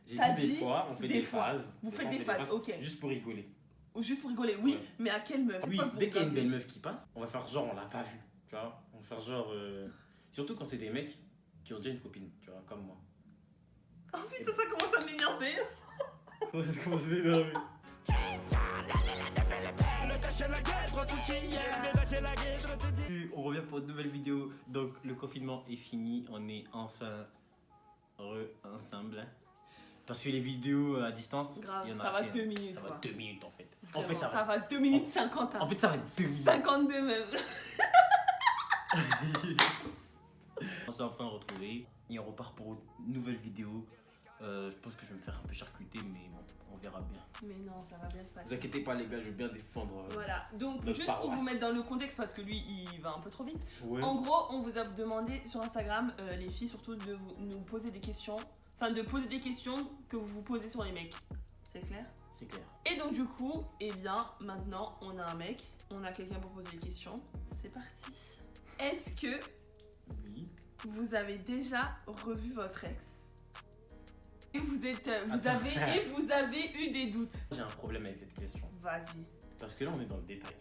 J'ai T'as dit des dit fois, on fait des des fois. phases. Vous Des faites fois, on des fait phases, ok. Juste pour rigoler. Ou juste pour rigoler, oui, Ouais. mais à quelle meuf? Oui, Pourquoi vous dès qu'il y a une regardez? belle meuf qui passe, on va faire genre on l'a pas vue, tu vois. On va faire genre. Surtout quand c'est des mecs qui ont déjà une copine, tu vois, comme moi. Oh putain, ça commence à m'énerver. Comment c'est énervé? On revient pour une nouvelle vidéo. Donc le confinement est fini, on est enfin ensemble. Parce que les vidéos à distance, Grave, il y en a ça va assez, 2 hein. minutes. Ça va quoi. 2 minutes en fait. Vraiment, En fait, ça va 2 minutes 50. Hein. En fait, ça va 2 minutes. 52 même. On s'est enfin retrouvés et on repart pour une nouvelle vidéo. Je pense que je vais me faire un peu charcuter, mais bon, on verra bien. Mais non, ça va bien se Vous passer. inquiétez pas, les gars, je vais bien défendre. Voilà, donc notre juste pour paroisse. vous mettre dans le contexte, parce que lui il va un peu trop vite. Ouais. En gros, on vous a demandé sur Instagram, les filles surtout, de nous poser des questions. Enfin, de poser des questions que vous vous posez sur les mecs. C'est clair? C'est clair. Et donc, du coup, eh bien, maintenant, on a un mec, on a quelqu'un pour poser des questions. C'est parti. Est-ce que Oui. vous avez déjà revu votre ex? Et vous Attends. avez eu des doutes? J'ai un problème avec cette question. Vas-y. Parce que là, on est dans le détail.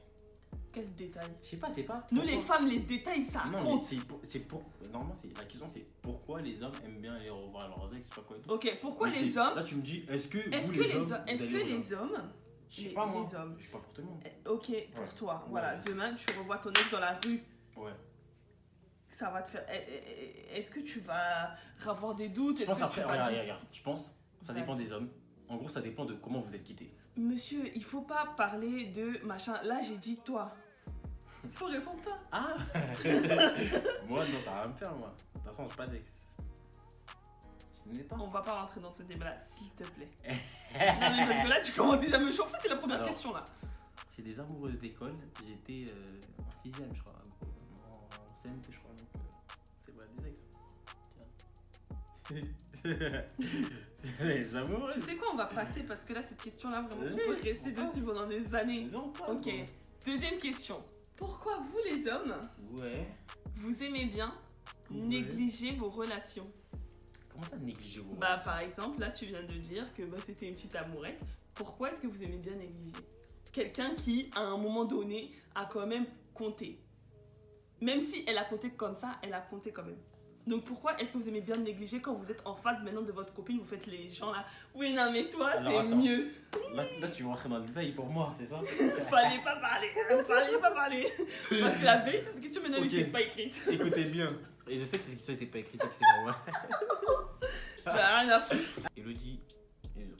Quel détail? Je sais pas, c'est pas. Nous, pourquoi- les femmes, les détails, ça Non, compte. mais c'est pour. Normalement, la question, c'est pourquoi les hommes aiment bien aller revoir leurs ex, je sais pas quoi et tout. Ok, pourquoi Mais les hommes? Là, tu me dis, est-ce que Est-ce vous, que les hommes. est-ce vous que allez revoir- les hommes, Je sais les- pas, moi. les hommes. Je sais pas pour tout le monde. Ok, pour Ouais. toi, Ouais, voilà, ouais. demain tu revois ton ex dans la rue, Ouais. ça va te faire. Est-ce que tu vas avoir des doutes? Je Est-ce pense que après, tu vas regarde. Je pense, ça Vas-y. dépend des hommes. En gros, ça dépend de comment vous êtes quittés. Monsieur, il faut pas parler de machin. Là, j'ai dit toi. Faut répondre toi. Ah Moi, non, ça va me faire, moi. De toute façon, j'ai pas d'ex. Je n'ai pas. On va pas rentrer dans ce débat-là, s'il te plaît. Non, mais parce que là, tu commences déjà à me chauffer, c'est la première Alors. question là. C'est des amoureuses d'école. J'étais en 6ème, je crois. En CMT, je crois. Donc, c'est pas des ex. Tiens. Les amoureuses. Tu sais quoi, on va passer parce que là, cette question-là, vraiment, on Vas-y, peut rester on dessus passe. pendant des années. Ils en parlent, Ok, deuxième question. Pourquoi vous, les hommes, quoi. Ouais. vous aimez bien Ouais. négliger vos relations? Comment ça négliger vos Bah par exemple, là tu viens de dire que bah, c'était une petite amourette. Pourquoi est-ce que vous aimez bien négliger quelqu'un qui, à un moment donné, a quand même compté? Même si elle a compté comme ça, elle a compté quand même. Donc pourquoi est-ce que vous aimez bien négliger quand vous êtes en face maintenant de votre copine, vous faites les gens là, oui non mais toi Alors, c'est attends. mieux. Là, tu veux rentrer dans le détail pour moi, c'est ça? Fallait pas parler, fallait pas parler. Parce que la vérité, cette question maintenant Ok. n'était pas écrite. Écoutez bien. Et je sais que cette question n'était pas écrite, que c'est pour moi. J'en ai rien à foutre. Elodie,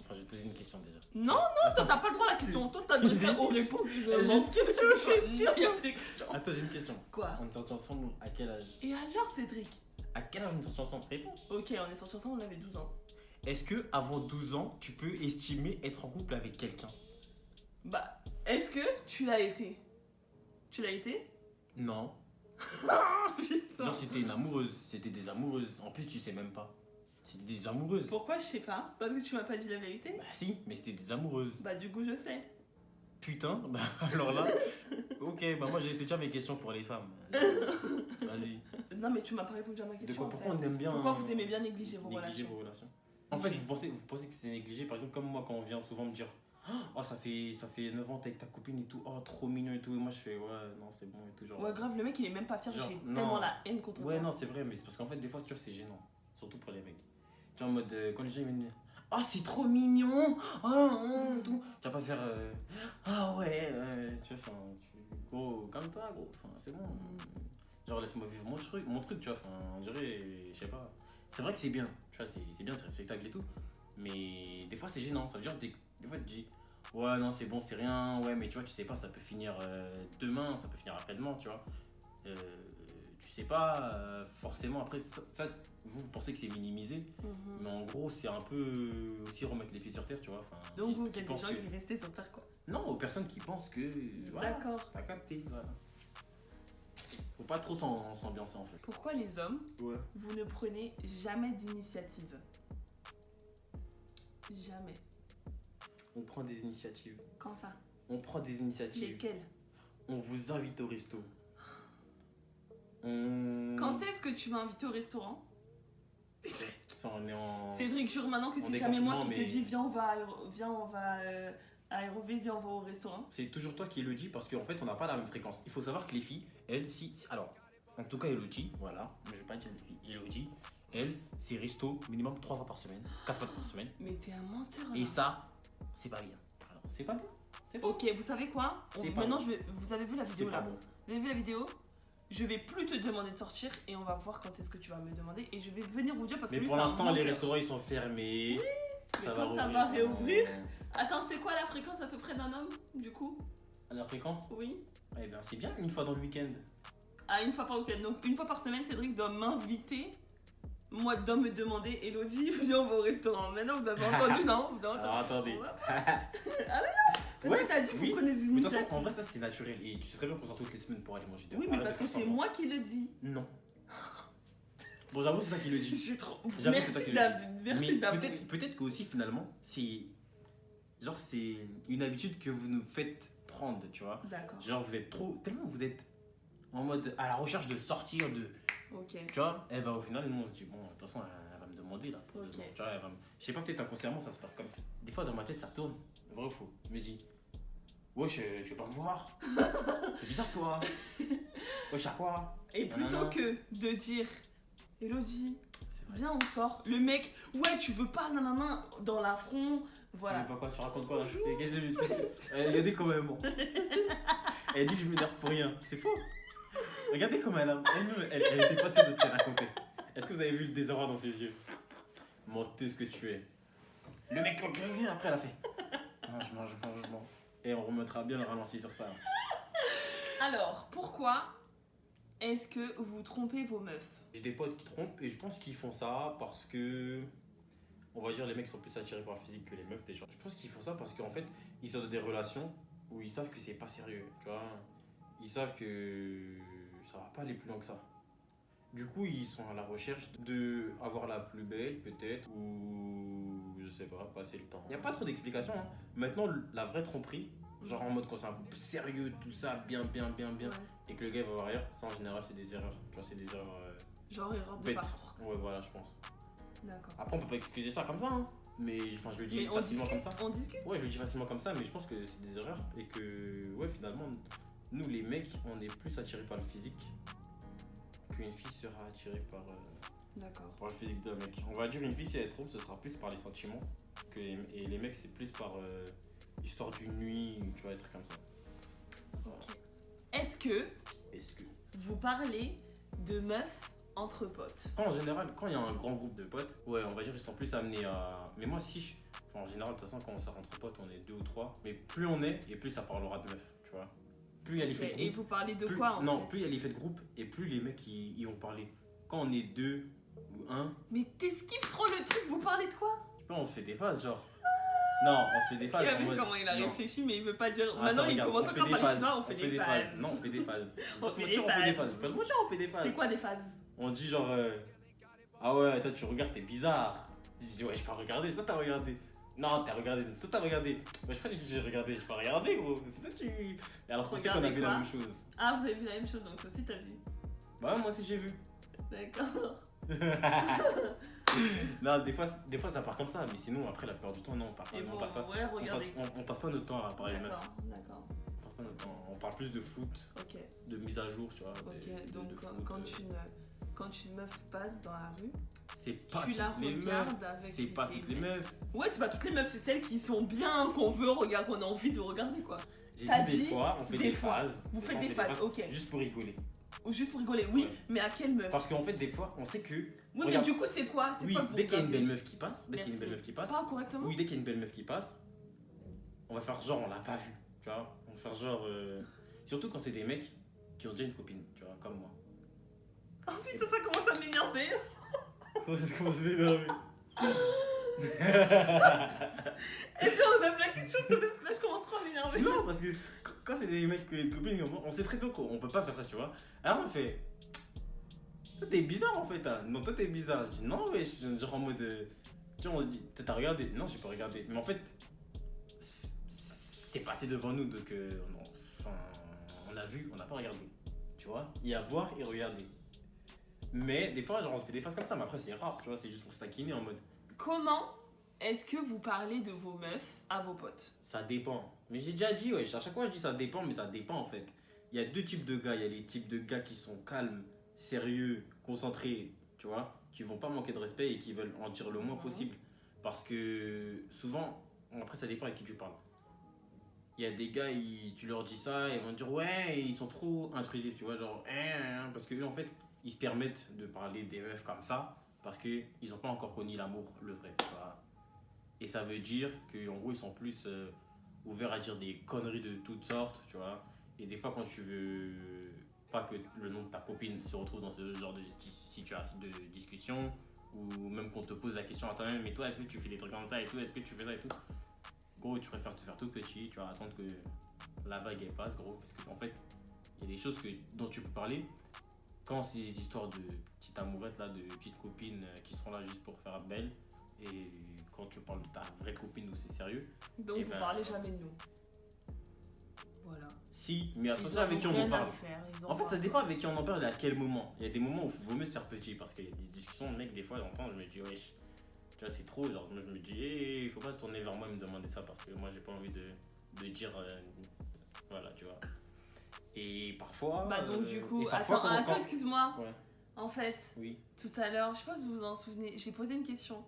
enfin, je vais te poser une question déjà. Non, non, toi t'as pas le droit à la question. Toi t'as donné ça aux réponses. J'ai une question, Il y a plus de questions. Attends, j'ai une question. Quoi? On est sortis ensemble à quel âge? Et alors Cédric? À quel âge on est sortis ensemble? Réponds. Ok, on est sortis ensemble, on avait 12 ans. Est-ce que avant 12 ans, tu peux estimer être en couple avec quelqu'un? Bah, est-ce que tu l'as été? Tu l'as été? Non. Putain. Genre, c'était une amoureuse. C'était des amoureuses. En plus, tu sais même pas. C'était des amoureuses. Pourquoi je sais pas? Parce que tu m'as pas dit la vérité? Bah, si, mais c'était des amoureuses. Bah, du coup, je sais. Putain, bah alors là. Ok, bah moi, c'est déjà mes questions pour les femmes. Vas-y. Non, mais tu m'as pas répondu à ma De question. quoi, en pourquoi fait. on aime bien. Pourquoi vous aimez bien négliger vos négliger relations? vos relations? En fait, vous pensez que c'est négligé, par exemple, comme moi, quand on vient souvent me dire oh, ça fait 9 ans, t'es avec ta copine et tout, oh, trop mignon et tout. Et moi, je fais ouais, non, c'est bon et tout. Genre, Ouais, grave, le mec il est même pas fier, Genre, j'ai non. tellement la haine contre ouais, toi. non, c'est vrai, mais c'est parce qu'en fait, des fois, tu vois, c'est gênant. Surtout pour les mecs. Tu vois, en mode, quand les gens ils viennent me dire oh, c'est trop mignon, oh, tout. Tu vas pas faire ah ouais, tu vois, enfin, gros, calme-toi, gros, enfin, c'est bon. Genre, laisse-moi vivre mon truc, tu vois, enfin, on dirait, je sais pas. C'est vrai que c'est bien, tu vois, c'est bien, c'est respectable et tout. Mais des fois, c'est gênant. Ça veut dire, des fois, tu dis ouais, non, c'est bon, c'est rien, ouais, mais tu vois, tu sais pas, ça peut finir demain, ça peut finir après-demain, tu vois. Tu sais pas, forcément, après, ça vous pensez que c'est minimisé, Mhm. mais en gros, c'est un peu aussi remettre les pieds sur terre, tu vois. Enfin, Donc, qui vous êtes des pensent gens que- qui restaient sur terre, quoi. Non, aux personnes qui pensent que. Voilà, D'accord. t'as capté, voilà. Faut pas trop s'ambiancer en fait. Pourquoi les hommes, Ouais. vous ne prenez jamais d'initiative? Jamais. On prend des initiatives. Quand ça? On prend des initiatives. Lesquelles? On vous invite au resto. On... Quand est-ce que tu m'as invité au restaurant? Enfin, on est en. Cédric, jure maintenant que On c'est est jamais moi qui confinement, te mais- dis viens, on va à Aéroville, viens, on va au restaurant. C'est toujours toi qui le dis parce qu'en fait, on n'a pas la même fréquence. Il faut savoir que les filles, elles, alors, en tout cas, Elodie, voilà, mais je vais pas dire les filles, Elodie, elle, c'est resto minimum 3 fois par semaine, 4 fois par semaine. Mais t'es un menteur. Et là. ça, c'est pas bien. Alors, c'est pas bien. C'est pas Ok, vous savez quoi C'est pas Maintenant, bon. vous avez vu la C'est vidéo pas là bon. Vous avez vu la vidéo? Je vais plus te demander de sortir et on va voir quand est-ce que tu vas me demander et je vais venir vous dire parce Mais que lui, pour c'est un l'instant, les menteur. restaurants, ils sont fermés. mais quand ça va rouvrir. réouvrir. Attends, c'est quoi la fréquence à peu près d'un homme du coup? La fréquence Oui. Eh bien, c'est bien une fois dans le week-end. Ah, une fois par week-end. Donc une fois par semaine, Cédric doit m'inviter. Moi, doit me demander, Elodie, viens, on va au restaurant. Maintenant, vous avez entendu, non? Vous avez entendu? Alors, attendez. Ah mais non. Parce que t'as dit, oui. vous prenez des Mais de toute initiatives. façon, en vrai, ça, c'est naturel. Et tu sais très bien qu'on sort toutes les semaines pour aller manger dehors. Oui, mais Arrête parce de que faire c'est semblant. moi qui le dis. Non. Bon, j'avoue, c'est toi qui le dis. J'ai trop. J'avoue, c'est toi Merci qui le dis. David. Mais Merci David. peut-être qu'aussi, finalement, c'est. Genre, c'est une habitude que vous nous faites prendre, tu vois. D'accord. Genre, vous êtes trop. Tellement vous êtes en mode à la recherche de sortir, de. Ok. Tu vois. Et ben, au final, nous, on se dit, bon, de toute façon, elle va me demander là. Ok. Tu vois, elle va me. Je sais pas, peut-être inconsciemment, ça se passe comme ça. Des fois, dans ma tête, ça tourne. Vrai ou faux? Je me dis, wesh, tu veux pas me voir? C'est bizarre, toi. Wesh, à quoi? Et plutôt Nanana. que de dire, Elodie, C'est vrai. viens, on sort. Le mec, ouais, tu veux pas, nanana, dans l'affront. Tu Voilà. sais pas quoi, tu racontes quoi là? Regardez comment elle ment. Elle dit que je m'énerve pour rien. C'est faux. Regardez comment elle était pas sûre de ce qu'elle racontait. Est-ce que vous avez vu le désarroi dans ses yeux? Menteuse que tu es. Le mec, après, elle a fait. Mange. Et on remettra bien le ralenti sur ça. Alors, pourquoi est-ce que vous trompez vos meufs? J'ai des potes qui trompent et je pense qu'ils font ça parce que. On va dire les mecs sont plus attirés par le physique que les meufs déjà. Je pense qu'ils font ça parce qu'en fait, ils sont dans des relations où ils savent que c'est pas sérieux, tu vois. Ils savent que ça va pas aller plus loin que ça. Du coup, ils sont à la recherche de avoir la plus belle peut-être ou je sais pas, passer le temps. Il y a pas trop d'explications. Hein. Maintenant, la vraie tromperie, genre en mode quand c'est un couple sérieux, tout ça, bien, Ouais. et que le gars va voir ailleurs, ça en général c'est des erreurs. Tu vois, c'est des erreurs Genre erreur de bêtes. parcours. Ouais, voilà, je pense. D'accord. Après, on peut pas excuser ça comme ça, hein. Mais enfin, je le dis Mais on facilement discute, comme ça. on discute. Ouais, je le dis facilement comme ça, mais je pense que c'est des erreurs et que, ouais, finalement, nous les mecs, on est plus attirés par le physique qu'une fille sera attirée D'accord. par le physique d'un mec. On va dire une fille, si elle trompe, ce sera plus par les sentiments et les mecs, c'est plus par histoire d'une nuit, tu vois, des trucs comme ça. Ok. Est-ce que Est-ce que. vous parlez de meufs entre potes? En général, quand il y a un grand groupe de potes, ouais, on va dire ils sont plus amenés à. Mais moi, si je. Enfin, en général, de toute façon, quand on sort entre potes, on est 2 ou 3. Mais plus on est, et plus ça parlera de meufs, tu vois. Plus il y a l'effet de Et groupe. vous parlez de plus- quoi en Non, fait? plus il y a l'effet de groupe, et plus les mecs ils vont parler. Quand on est 2 ou 1, Mais t'esquives trop le truc, vous parlez de quoi? tu vois, on se fait des phases, genre. Non, on se fait des phases. Il a en vu mode- comment il a non. réfléchi, mais il veut pas dire. Attends, Maintenant, il regarde, commence on fait encore des par les phases, chinois, on fait des phases. Non, on fait des phases. On Faut fait pas des dire, phases. Faut pas dire, on fait des phases. C'est quoi des phases? On dit genre ah ouais, toi tu regardes, t'es bizarre. Je dis ouais, je peux pas regarder, ça t'as regardé. Non, t'as regardé, ça t'as regardé. Ouais, je crois que j'ai regardé, je peux regarder gros. C'est toi tu. Et alors qu'on sait qu'on a Regardez vu la quoi même chose. Ah, vous avez vu la même chose, donc toi aussi t'as vu. Bah ouais, moi aussi j'ai vu. D'accord. Non, des fois ça part comme ça, mais sinon après la plupart du temps non, on, part pas, Et on vous, passe pas. ouais, regardez. On passe pas notre temps à parler de meufs. D'accord, d'accord. On passe pas notre temps. On parle plus de foot, Ok, de mise à jour, tu vois. ok. Donc de foot, quand une meuf passe dans la rue, c'est pas tu la toutes les meufs. regardes avec. C'est pas tes toutes les yeux. meufs. Ouais, c'est pas toutes les meufs, c'est celles qui sont bien, qu'on veut regarder, qu'on a envie de regarder quoi. J'ai T'as dit des dit fois, on fait des des fois. phases. Vous Des faites fois, on des fait phases, ok. Juste pour rigoler. Ou juste pour rigoler, oui, Ouais. mais à quelle meuf? Parce qu'en fait, des fois, on sait que. Oui, mais Regarde. du coup, c'est quoi? C'est Oui, quoi que vous dès qu'il y a une regardez? belle meuf qui passe, Parle correctement. oui, dès qu'il y a une belle meuf qui passe, on va faire genre on l'a pas vu, tu vois. On va faire genre. Surtout quand c'est des mecs qui ont déjà une copine, tu vois, comme moi. Oh putain, ça commence à m'énerver. Comment c'est énervé. Et puis on a la question sur le parce que là, je commence trop à m'énerver. Non, parce que quand c'est des mecs qui ont une copine, on sait très bien qu'on peut pas faire ça, tu vois. Alors on fait. Toi t'es bizarre en fait, hein. Non, toi t'es bizarre. Je dis non, ouais, genre en mode. Tu vois, on se dit, t'as regardé? Non, j'ai pas regardé. Mais en fait, c'est passé devant nous, donc on a vu, on n'a pas regardé. Tu vois, il y a voir et regarder. Mais des fois, genre, on se fait des phases comme ça, mais après, c'est rare, tu vois, c'est juste pour se taquiner en mode. Comment est-ce que vous parlez de vos meufs à vos potes? Ça dépend. Mais j'ai déjà dit, ouais, à chaque fois, je dis ça dépend, mais ça dépend en fait. Il y a deux types de gars. Il y a les types de gars qui sont calmes, sérieux, concentrés, tu vois, qui vont pas manquer de respect et qui veulent en dire le moins possible. Parce que souvent, après, ça dépend avec qui tu parles. Il y a des gars, tu leur dis ça, et ils vont te dire ouais, ils sont trop intrusifs, tu vois, genre, parce qu'eux, en fait, ils se permettent de parler des meufs comme ça, parce qu'ils n'ont pas encore connu l'amour, le vrai, tu vois. Et ça veut dire qu'en gros, ils sont plus ouverts à dire des conneries de toutes sortes, tu vois. Et des fois, quand tu veux pas que le nom de ta copine se retrouve dans ce genre de situation, de discussion, ou même qu'on te pose la question à toi-même, mais toi, est-ce que tu fais des trucs comme ça et tout, est-ce que tu fais ça et tout. Gros, tu préfères te faire tout petit, tu vas attendre que la vague elle passe, gros, parce qu'en fait, il y a des choses dont tu peux parler quand c'est des histoires de petites amourettes, là, de petites copines qui seront là juste pour faire belle, et quand tu parles de ta vraie copine où c'est sérieux. Donc vous parlez jamais de nous. Voilà. Si, mais attention avec qui on en parle. En fait, ça dépend avec qui on en parle et à quel moment. Il y a des moments où il vaut mieux se faire petit, parce qu'il y a des discussions, mec, des fois, j'entends, je me dis, wesh. Tu vois, c'est trop, genre, moi je me dis, il faut pas se tourner vers moi et me demander ça parce que moi j'ai pas envie de dire, voilà, tu vois. Et parfois. Bah, donc, du coup, parfois, attends, excuse-moi. Ouais. En fait, Oui. tout à l'heure, je sais pas si vous vous en souvenez, j'ai posé une question.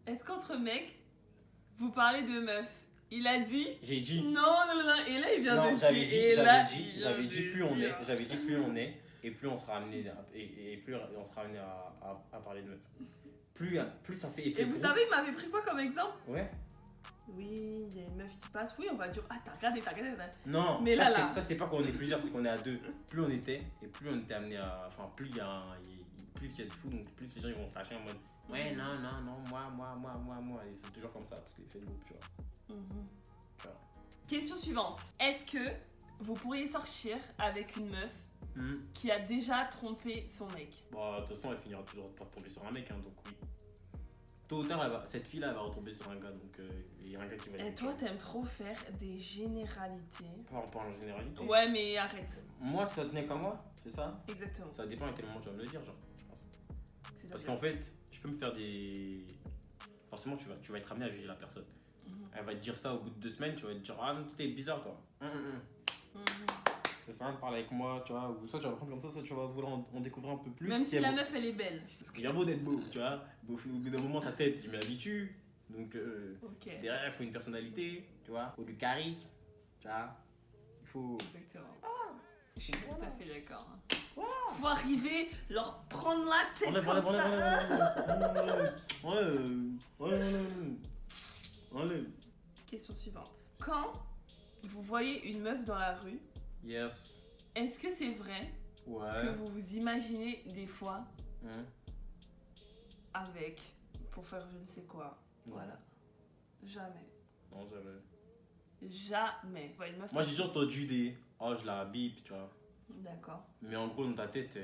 Est-ce qu'entre mecs, vous parlez de meufs? Il a dit. J'ai dit. Non, et là il vient de tuer. J'avais dit plus on est, et plus on sera amené à parler de meufs. Plus ça fait effet. Et vous savez, il m'avait pris quoi comme exemple? Ouais. Oui, il y a une meuf qui passe, oui, on va dire, ah, t'as regardé. Non, mais là. Ça, c'est pas quand on est plusieurs, c'est qu'on est à deux. Plus on était, et plus on était amené à. Enfin, plus il y a de fous, donc plus les gens ils vont se lâcher en mode. Ouais, non, moi. Et c'est toujours comme ça, parce qu'il fait le groupe, tu vois. Tu vois. Question suivante. Est-ce que vous pourriez sortir avec une meuf qui a déjà trompé son mec? Bon, de toute façon, elle finira toujours par tomber sur un mec, hein, donc oui. Tôt ou tard, cette fille-là, elle va retomber sur un gars, donc il y a un gars qui va... Et toi, t'aimes trop faire des généralités. On parle en généralité. Ouais, mais arrête. Moi, ça tenait qu'à moi, c'est ça? Exactement. Ça dépend à quel moment tu vas me le dire, genre, je pense. Parce ça. qu'en fait, je peux me faire des... Forcément, tu vas être amené à juger la personne. Elle va te dire ça au bout de 2 semaines, tu vas te dire, ah non, t'es bizarre, toi. Ça sert à rien de parler avec moi, tu vois, ou soit tu vas prendre comme ça, soit tu vas vouloir en découvrir un peu plus. Même si la meuf elle est belle. C'est bien beau d'être beau, tu vois. Au bout d'un moment, ta tête, je m'y habitue. Donc, derrière, il faut une personnalité, tu vois. Il faut du charisme, tu vois. Il faut. Exactement. Je suis tout à fait d'accord. Faut arriver, leur prendre la tête comme ça. Question suivante. Quand vous voyez une meuf dans la rue, yes. Est-ce que c'est vrai que vous vous imaginez des fois avec, pour faire je ne sais quoi, voilà. Jamais. Non, Jamais. Une meuf moi j'ai déjà entendu des oh je la bip, tu vois. D'accord. Mais en gros dans ta tête,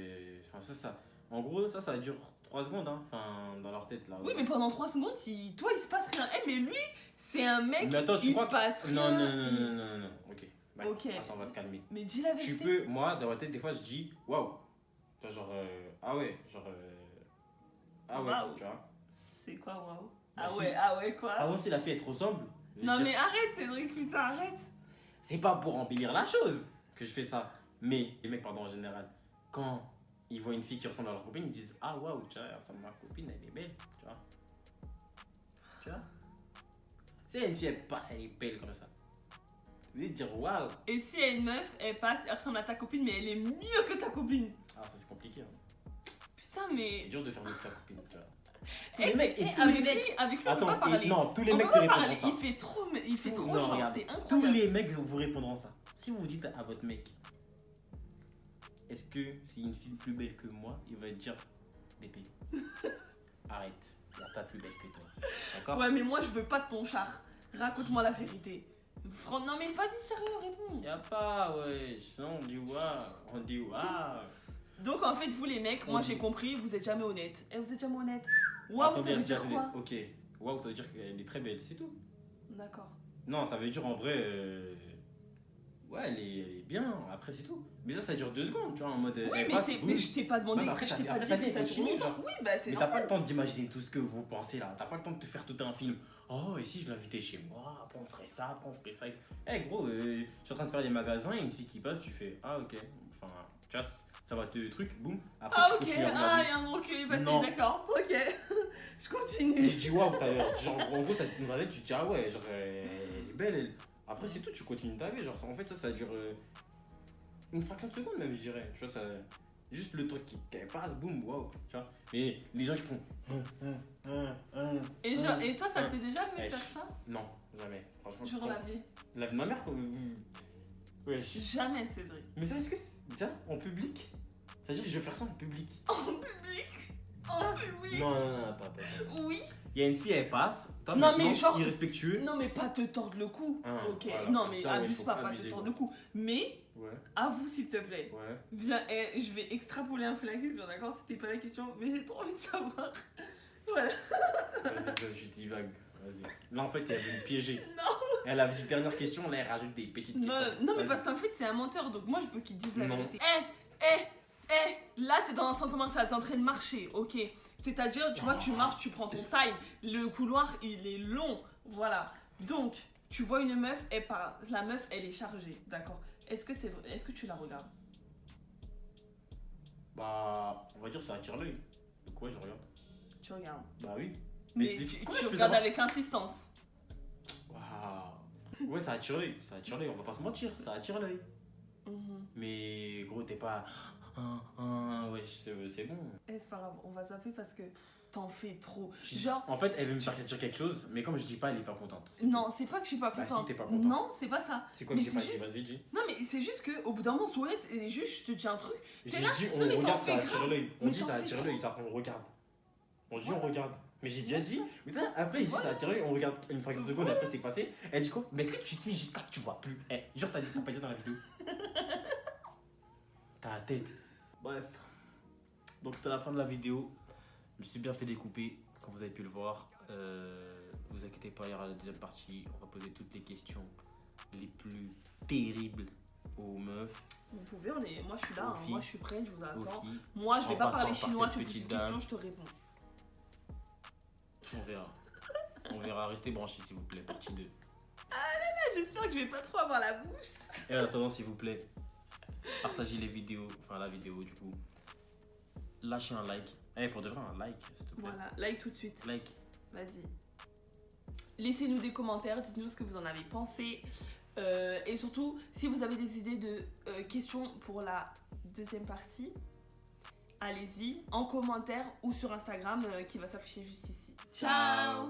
en gros ça dure 3 secondes, hein. Enfin dans leur tête là. Oui mais pendant 3 secondes, toi il se passe rien. Mais lui, c'est un mec, mais attends, il se passe rien. Non, ok. Bah, ok. Attends, on va se calmer. Mais dis la vérité. Tu peux, moi, dans ma tête, des fois, je dis waouh. Genre, ah ouais, genre. Ah ouais, wow. Tu vois. C'est quoi waouh? Bah, ah ouais, quoi? Par contre, si la fille elle te ressemble. Non, mais arrête, Cédric, putain, arrête. C'est pas pour embellir la chose que je fais ça. Mais les mecs, pardon, en général, quand ils voient une fille qui ressemble à leur copine, ils disent ah waouh, tu vois, elle ressemble à ma copine, elle est belle, tu vois. Tu vois. Si une fille elle passe, elle est belle comme ça. Tu veux dire waouh. Et si une meuf, elle passe, elle ressemble à ta copine, mais elle est mieux que ta copine. Ah, ça c'est compliqué. Hein. Putain, mais. C'est dur de faire mieux que sa copine, tu vois. Avec lui, on peut pas parler. Non, tous les mecs te répondront ça. Il fait trop non, genre, regarde, c'est incroyable. Tous les mecs vous répondront ça. Si vous dites à votre mec, est-ce que c'est une fille plus belle que moi, il va te dire, bébé, arrête, il n'y a pas plus belle que toi. D'accord? Ouais, mais moi je veux pas de ton char. Raconte-moi la vérité. Non, mais vas-y, sérieux, réponds. Y a pas, ouais, sinon on dit waouh. Donc en fait, vous les mecs, moi j'ai compris, vous êtes jamais honnête. Et vous êtes jamais honnête. Waouh, ça veut dire quoi? Ok, waouh, ça veut dire qu'elle est très belle, c'est tout. D'accord. Non, ça veut dire en vrai, Ouais, elle est bien, après c'est tout. Mais ça dure 2 secondes, tu vois, en mode. Oui, elle mais, passe, mais boum. je t'ai pas demandé, Ouais, mais après, je t'ai t'as- pas après, dit t'as que dit, ça dure continue, longtemps. genre. Oui, bah c'est Mais t'as normal. pas le temps d'imaginer tout ce que vous pensez là. T'as pas le temps de te faire tout un film. Oh, et si je l'invitais chez moi, après on ferait ça, après on ferait ça. Eh gros, je suis en train de faire les magasins, il y a une fille qui passe, tu fais ah ok. Enfin, tu vois, ça va te truc, boum. Après, Ah tu ok, continues à ah regarder. il y a un moment qui est passé, Non. d'accord, ok. Je J'ai continue. dit waouh tout à l'heure. Genre, en gros, ça te nous tu te dis ah ouais, genre, elle est belle. Après, c'est tout, tu continues ta vie. Genre, en fait, ça dure une fraction de seconde, même, je dirais. Tu vois, ça. Juste le truc qui passe, boum, waouh. Tu vois. Mais les gens qui font. Et toi, ça t'est déjà arrivé de Ouais, faire ça? Non, jamais. Franchement, Genre la vie. la vie de ma mère, quoi. Wesh. Jamais, Cédric. Mais ça, est-ce que c'est déjà en public? C'est-à-dire que je vais faire ça en public? En public? En public? Non, pas. Oui. Il y a une fille, elle passe. Toi, Non, maintenant, mais genre- irrespectueux. Non, mais pas te tordre le cou. Ah, Ok. voilà. Non, mais Ça, ouais, abuse faut pas, pas pas te abuser, tordre quoi. le cou. Mais, Ouais, avoue s'il te plaît. ouais. Viens, je vais extrapoler un peu la question, d'accord? C'était pas la question, mais j'ai trop envie de savoir. Voilà. Vas-y, je divague. Vas-y. Là, en fait, elle veut me piéger. Non. Elle a une dernière question, là, elle rajoute des petites Non, questions. non, mais Vas-y. parce qu'en fait, c'est un menteur, donc moi, je veux qu'il dise la Non. vérité. Là, t'es dans un centre commercial, t'es en train de marcher, ok. C'est-à-dire, tu vois, tu marches, tu prends ton time. Le couloir, il est long, voilà. Donc, tu vois une meuf, elle passe. La meuf, elle est chargée, d'accord. Est-ce que tu la regardes? Bah, on va dire ça attire l'œil. Donc, ouais, je regarde. Tu regardes. Bah oui. Mais Mais tu comment je peux regardes savoir? avec insistance. Waouh. Ouais, ça attire l'œil. Ça attire l'œil, on va pas se mentir. Ça attire l'œil. Mhm. Mais gros, t'es pas. Ouais, c'est bon. C'est pas grave, on va zapper parce que t'en fais trop. Genre, En fait, elle veut me faire dire quelque chose, mais comme je dis pas, elle est pas contente. C'est non, tout. c'est pas que je suis pas Bah, contente. si, t'es pas contente. Non, c'est pas ça. C'est quoi Mais que j'ai pas c'est dit? juste- Vas-y, dis. Non, mais c'est juste qu'au bout d'un moment, Souhaite, et juste, je te dis un truc. J'ai là, dit, non, mais on t'en regarde, fais ça attire grave. l'œil. On Mais dit, t'en ça fais attire grave. l'œil, ça, on regarde. On dit, on Voilà. regarde. Mais j'ai déjà dit. Mais putain, après, je dis, ça attire l'œil, on regarde une fraction de seconde, et après, c'est passé. Elle dit quoi? Mais est-ce que tu suis jusqu'à que tu vois plus? Eh, jure, t'as pas dit dans la vidéo. T'as la tête. Bref. Donc, c'était la fin de la vidéo. Je me suis bien fait découper, comme vous avez pu le voir. Vous inquiétez pas, il y aura la deuxième partie. On va poser toutes les questions les plus terribles aux meufs, Vous pouvez, moi je suis là, Aux hein. filles. Moi je suis prête, je vous aux attends. filles. Moi je vais En pas passant parler par chinois, cette tu me poses une petite question, dame. je te réponds. On verra. On verra. Restez branchés, s'il vous plaît. Partie 2. Ah, j'espère que je vais pas trop avoir la bouche. Et en attendant, s'il vous plaît, partagez les vidéos, enfin la vidéo du coup. Lâchez un like. Pour de vrai, un like, s'il te plaît. Voilà, like tout de suite. Like. Vas-y. Laissez-nous des commentaires, dites-nous ce que vous en avez pensé. Et surtout, si vous avez des idées de questions pour la deuxième partie, allez-y en commentaire ou sur Instagram qui va s'afficher juste ici. Ciao.